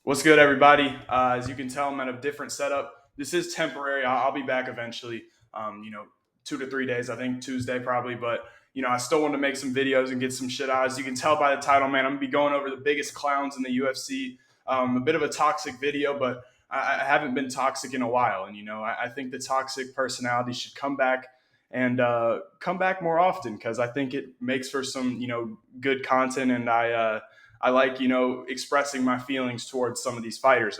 What's good, everybody? As you can tell, I'm at a different setup. This is temporary. I'll be back eventually. 2 to 3 days. I think Tuesday probably. But I still want to make some videos and get some shit out. As you can tell by the title, man, I'm gonna be going over the biggest clowns in the UFC. A bit of a toxic video, but I haven't been toxic in a while, and I think the toxic personality should come back and come back more often because I think it makes for some good content, and I like, expressing my feelings towards some of these fighters.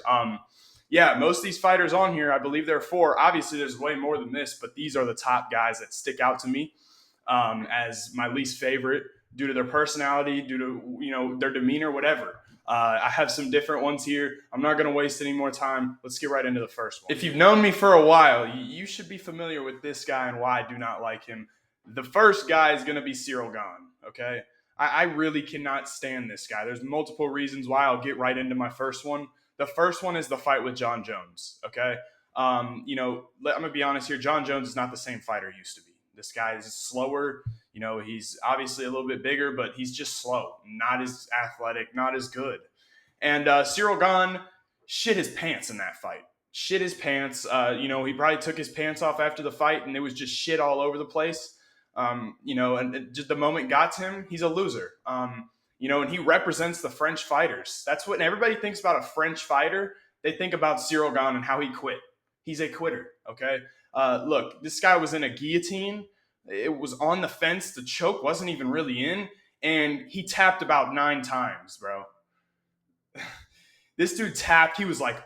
Yeah, most of these fighters on here, I believe there are four. Obviously, there's way more than this, but these are the top guys that stick out to me as my least favorite due to their personality, due to their demeanor, whatever. I have some different ones here. I'm not going to waste any more time. Let's get right into the first one. If you've known me for a while, you should be familiar with this guy and why I do not like him. The first guy is going to be Cyril Gane, okay? I really cannot stand this guy. There's multiple reasons why. I'll get right into my first one. The first one is the fight with Jon Jones, okay? I'm going to be honest here. Jon Jones is not the same fighter he used to be. This guy is slower. He's obviously a little bit bigger, but he's just slow, not as athletic, not as good. And Cyril Gane shit his pants in that fight. Shit his pants. He probably took his pants off after the fight, and it was just shit all over the place. And just the moment got to him, he's a loser. And he represents the French fighters. That's what everybody thinks about a French fighter. They think about Cyril Gane and how he quit. He's a quitter, okay? Look, this guy was in a guillotine. It was on the fence. The choke wasn't even really in, and he tapped about 9 times, bro. This dude tapped. He was like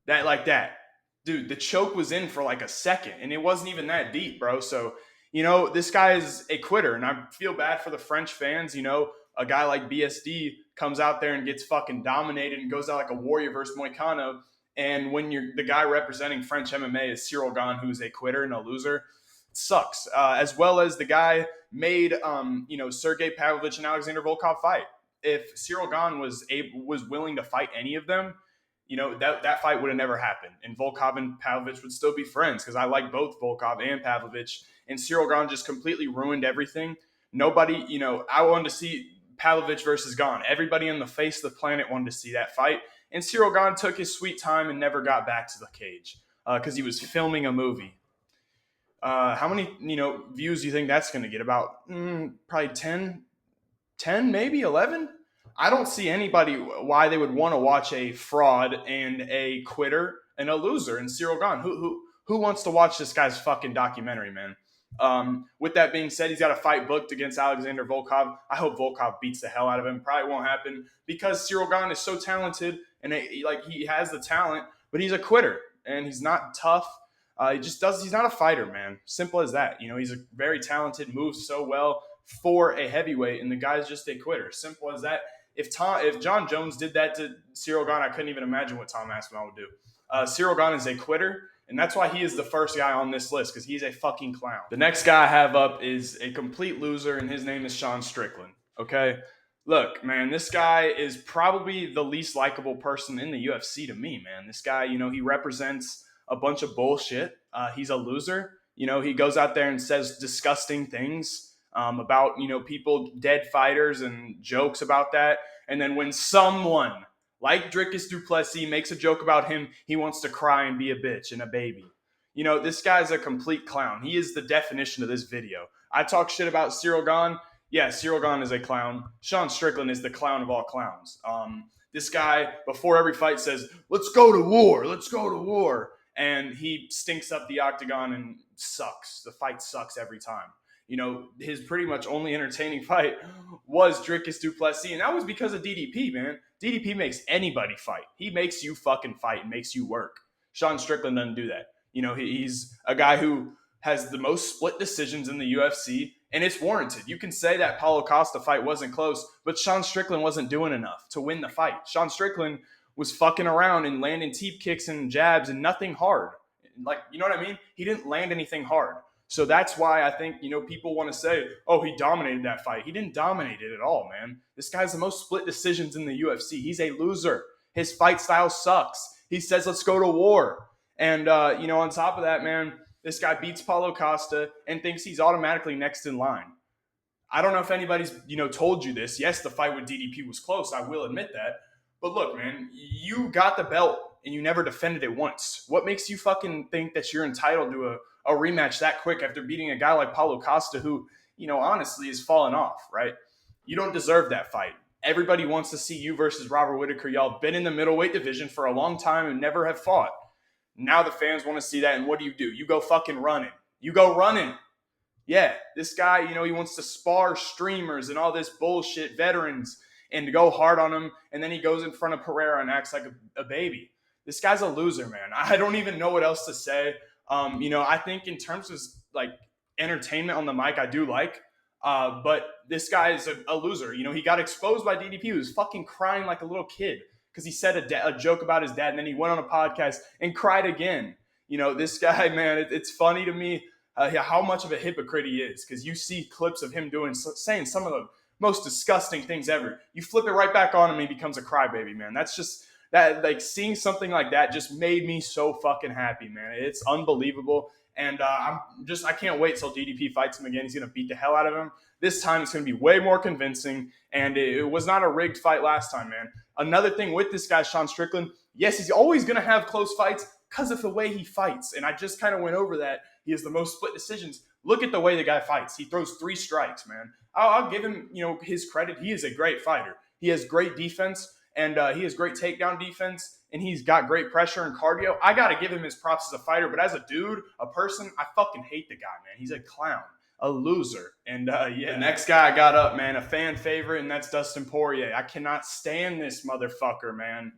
that. Dude, the choke was in for like a second, and it wasn't even that deep, bro. So, this guy is a quitter, and I feel bad for the French fans. A guy like BSD comes out there and gets fucking dominated and goes out like a warrior versus Moicano. And when the guy representing French MMA is Cyril Gane, who's a quitter and a loser, it sucks. As well as the guy made, Sergey Pavlovich and Alexander Volkov fight. If Cyril Gane was willing to fight any of them, that fight would have never happened. And Volkov and Pavlovich would still be friends because I like both Volkov and Pavlovich. And Cyril Gane just completely ruined everything. Nobody, I wanted to see Pavlovich versus Gane. Everybody on the face of the planet wanted to see that fight. And Cyril Gane took his sweet time and never got back to the cage because he was filming a movie. How many, views do you think that's going to get? About probably 10, maybe 11? I don't see anybody why they would want to watch a fraud and a quitter and a loser and Cyril Gane. Who wants to watch this guy's fucking documentary, man? With that being said, he's got a fight booked against Alexander Volkov. I hope Volkov beats the hell out of him. Probably won't happen because Cyril Gane is so talented and he has the talent, but he's a quitter and he's not tough. He's not a fighter, man. Simple as that. He's a very talented, moves so well for a heavyweight, and the guy's just a quitter. Simple as that. If Jon Jones did that to Cyril Gane, I couldn't even imagine what Tom Aspinall would do. Cyril Gane is a quitter, and that's why he is the first guy on this list, because he's a fucking clown. The next guy I have up is a complete loser, and his name is Sean Strickland. Okay? Look, man, this guy is probably the least likable person in the UFC to me, man. This guy, he represents a bunch of bullshit. He's a loser. He goes out there and says disgusting things about, people, dead fighters, and jokes about that. And then when someone like Dricus du Plessis makes a joke about him, he wants to cry and be a bitch and a baby. This guy's a complete clown. He is the definition of this video. I talk shit about Cyril Gane. Yeah, Cyril Gane is a clown. Sean Strickland is the clown of all clowns. This guy, before every fight, says, let's go to war. Let's go to war. And he stinks up the octagon and sucks. The fight sucks every time. His pretty much only entertaining fight was Dricus du Plessis, and that was because of DDP, man. DDP makes anybody fight. He makes you fucking fight and makes you work. Sean Strickland doesn't do that. He's a guy who has the most split decisions in the UFC, and it's warranted. You can say that Paulo Costa fight wasn't close, but Sean Strickland wasn't doing enough to win the fight. Sean Strickland was fucking around and landing teep kicks and jabs and nothing hard. You know what I mean? He didn't land anything hard. So that's why I think, people want to say, oh, he dominated that fight. He didn't dominate it at all, man. This guy's the most split decisions in the UFC. He's a loser. His fight style sucks. He says, let's go to war. And, on top of that, man, this guy beats Paulo Costa and thinks he's automatically next in line. I don't know if anybody's, told you this. Yes, the fight with DDP was close. I will admit that. But look, man, you got the belt and you never defended it once. What makes you fucking think that you're entitled to a rematch that quick after beating a guy like Paulo Costa, who, honestly is falling off, right? You don't deserve that fight. Everybody wants to see you versus Robert Whitaker. Y'all have been in the middleweight division for a long time and never have fought. Now the fans want to see that, and what do? You go fucking running. You go running. Yeah, this guy, he wants to spar streamers and all this bullshit, veterans, and to go hard on him, and then he goes in front of Pereira and acts like a baby. This guy's a loser, man. I don't even know what else to say. I think in terms of like entertainment on the mic, I do like, but this guy is a loser. He got exposed by DDP. He was fucking crying like a little kid because he said a joke about his dad, and then he went on a podcast and cried again. This guy, man, it's funny to me how much of a hypocrite he is, because you see clips of him saying some of the most disgusting things ever. You flip it right back on him and he becomes a crybaby, man. That's just that, like, seeing something like that just made me so fucking happy, man. It's unbelievable. And I can't wait till DDP fights him again. He's going to beat the hell out of him. This time it's going to be way more convincing. And it was not a rigged fight last time, man. Another thing with this guy, Sean Strickland, yes, he's always going to have close fights because of the way he fights. And I just kind of went over that. He has the most split decisions. Look at the way the guy fights. He throws 3 strikes, man. I'll give him, his credit. He is a great fighter. He has great defense, and he has great takedown defense, and he's got great pressure and cardio. I got to give him his props as a fighter, but as a dude, a person, I fucking hate the guy, man. He's a clown, a loser. And the next guy I got up, man, a fan favorite, and that's Dustin Poirier. I cannot stand this motherfucker, man.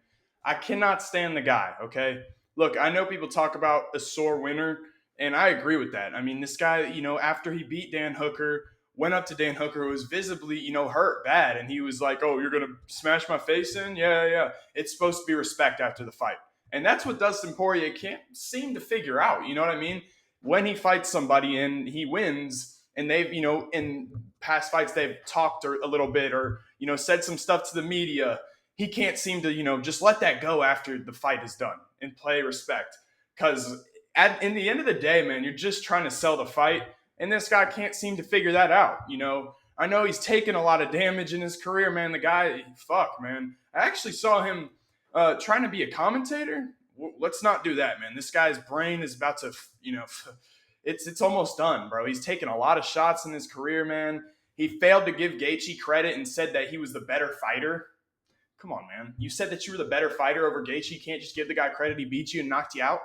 I cannot stand the guy, okay? Look, I know people talk about a sore winner, and I agree with that. I mean, this guy, after he beat Dan Hooker, went up to Dan Hooker, who was visibly, hurt bad. And he was like, oh, you're going to smash my face in? Yeah. It's supposed to be respect after the fight. And that's what Dustin Poirier can't seem to figure out. You know what I mean? When he fights somebody and he wins, and they've, in past fights, they've talked a little bit or, said some stuff to the media, he can't seem to, just let that go after the fight is done and play respect. Because in the end of the day, man, you're just trying to sell the fight. And this guy can't seem to figure that out. I know he's taken a lot of damage in his career, man. The guy, fuck, man. I actually saw him trying to be a commentator. Let's not do that, man. This guy's brain is about to, it's almost done, bro. He's taken a lot of shots in his career, man. He failed to give Gaethje credit and said that he was the better fighter. Come on, man. You said that you were the better fighter over Gaethje. You can't just give the guy credit. He beat you and knocked you out.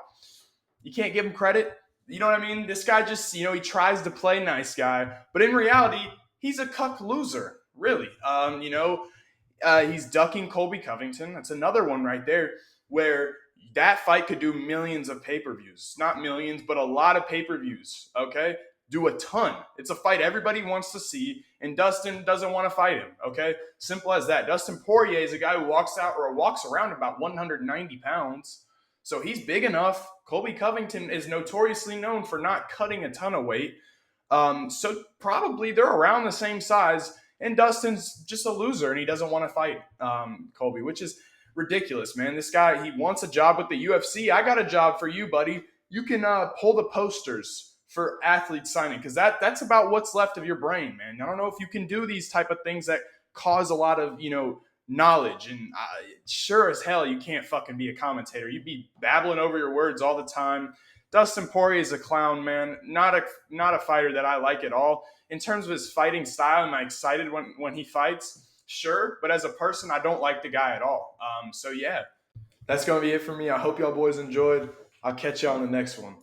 You can't give him credit. You know what I mean? This guy just, he tries to play nice guy, but in reality, he's a cuck loser, really. He's ducking Colby Covington. That's another one right there where that fight could do millions of pay-per-views. Not millions, but a lot of pay-per-views, okay? Do a ton. It's a fight everybody wants to see, and Dustin doesn't want to fight him, okay? Simple as that. Dustin Poirier is a guy who walks around about 190 pounds. So he's big enough. Colby Covington is notoriously known for not cutting a ton of weight. So probably they're around the same size. And Dustin's just a loser, and he doesn't want to fight Colby, which is ridiculous, man. This guy, he wants a job with the UFC. I got a job for you, buddy. You can pull the posters for athlete signing, because that's about what's left of your brain, man. I don't know if you can do these type of things that cause a lot of, knowledge, and sure as hell you can't fucking be a commentator. You'd be babbling over your words all the time. Dustin Poirier is a clown, man. Not a fighter that I like at all. In terms of his fighting style, am I excited when he fights? Sure, but as a person, I don't like the guy at all. So yeah, that's gonna be it for me. I hope y'all boys enjoyed. I'll catch you on the next one.